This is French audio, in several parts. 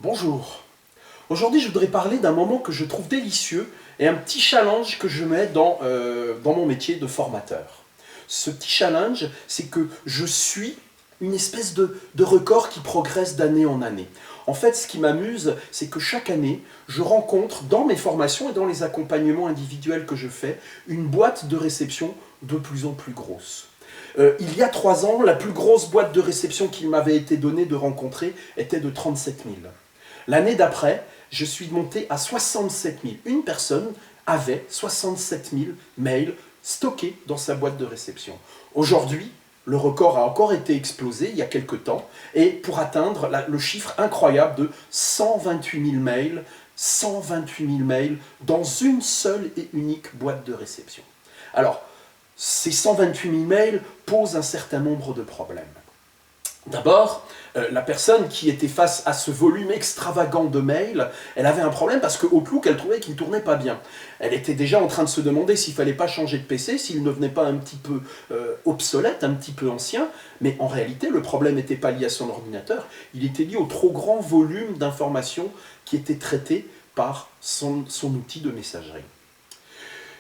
Bonjour. Aujourd'hui, je voudrais parler d'un moment que je trouve délicieux et un petit challenge que je mets dans mon métier de formateur. Ce petit challenge, c'est que je suis une espèce de record qui progresse d'année en année. En fait, ce qui m'amuse, c'est que chaque année, je rencontre dans mes formations et dans les accompagnements individuels que je fais, une boîte de réception de plus en plus grosse. Il y a 3 ans, la plus grosse boîte de réception qu'il m'avait été donné de rencontrer était de 37 000. L'année d'après, je suis monté à 67 000. Une personne avait 67 000 mails stockés dans sa boîte de réception. Aujourd'hui, le record a encore été explosé il y a quelques temps, et pour atteindre le chiffre incroyable de 128 000 mails, 128 000 mails dans une seule et unique boîte de réception. Alors, ces 128 000 mails posent un certain nombre de problèmes. D'abord, la personne qui était face à ce volume extravagant de mails, elle avait un problème parce que Outlook, elle trouvait qu'il ne tournait pas bien. Elle était déjà en train de se demander s'il ne fallait pas changer de PC, s'il ne venait pas un petit peu obsolète, un petit peu ancien, mais en réalité, le problème n'était pas lié à son ordinateur, il était lié au trop grand volume d'informations qui étaient traitées par son outil de messagerie.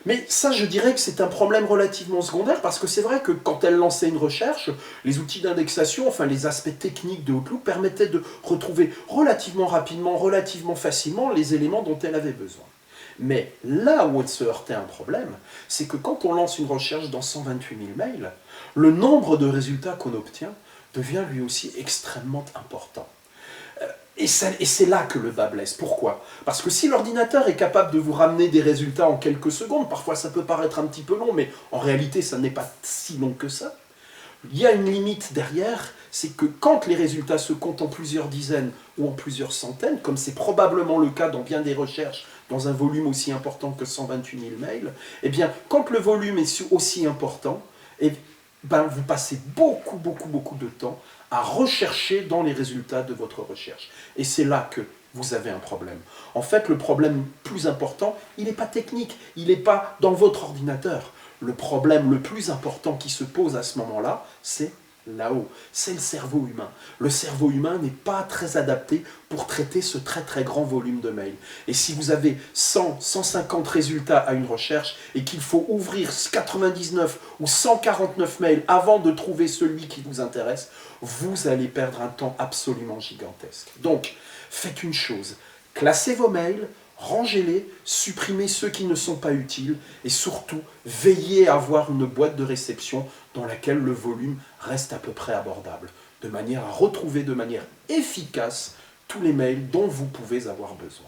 Mais ça, je dirais que c'est un problème relativement secondaire, parce que c'est vrai que quand elle lançait une recherche, les outils d'indexation, enfin les aspects techniques de Outlook, permettaient de retrouver relativement rapidement, relativement facilement les éléments dont elle avait besoin. Mais là où elle se heurtait à un problème, c'est que quand on lance une recherche dans 128 000 mails, le nombre de résultats qu'on obtient devient lui aussi extrêmement important. Et c'est là que le bas blesse. Pourquoi? Parce que si l'ordinateur est capable de vous ramener des résultats en quelques secondes, parfois ça peut paraître un petit peu long, mais en réalité ça n'est pas si long que ça, il y a une limite derrière, c'est que quand les résultats se comptent en plusieurs dizaines ou en plusieurs centaines, comme c'est probablement le cas dans bien des recherches, dans un volume aussi important que 128 000 mails, eh bien, quand le volume est aussi important, eh ben, vous passez beaucoup de temps à rechercher dans les résultats de votre recherche. Et c'est là que vous avez un problème. En fait, le problème plus important, il n'est pas technique, il n'est pas dans votre ordinateur. Le problème le plus important qui se pose à ce moment-là, c'est là-haut, c'est le cerveau humain. Le cerveau humain n'est pas très adapté pour traiter ce très grand volume de mails. Et si vous avez 100, 150 résultats à une recherche et qu'il faut ouvrir 99 ou 149 mails avant de trouver celui qui vous intéresse, vous allez perdre un temps absolument gigantesque. Donc, faites une chose, classez vos mails, rangez-les, supprimez ceux qui ne sont pas utiles et surtout, veillez à avoir une boîte de réception dans laquelle le volume reste à peu près abordable, de manière à retrouver de manière efficace tous les mails dont vous pouvez avoir besoin.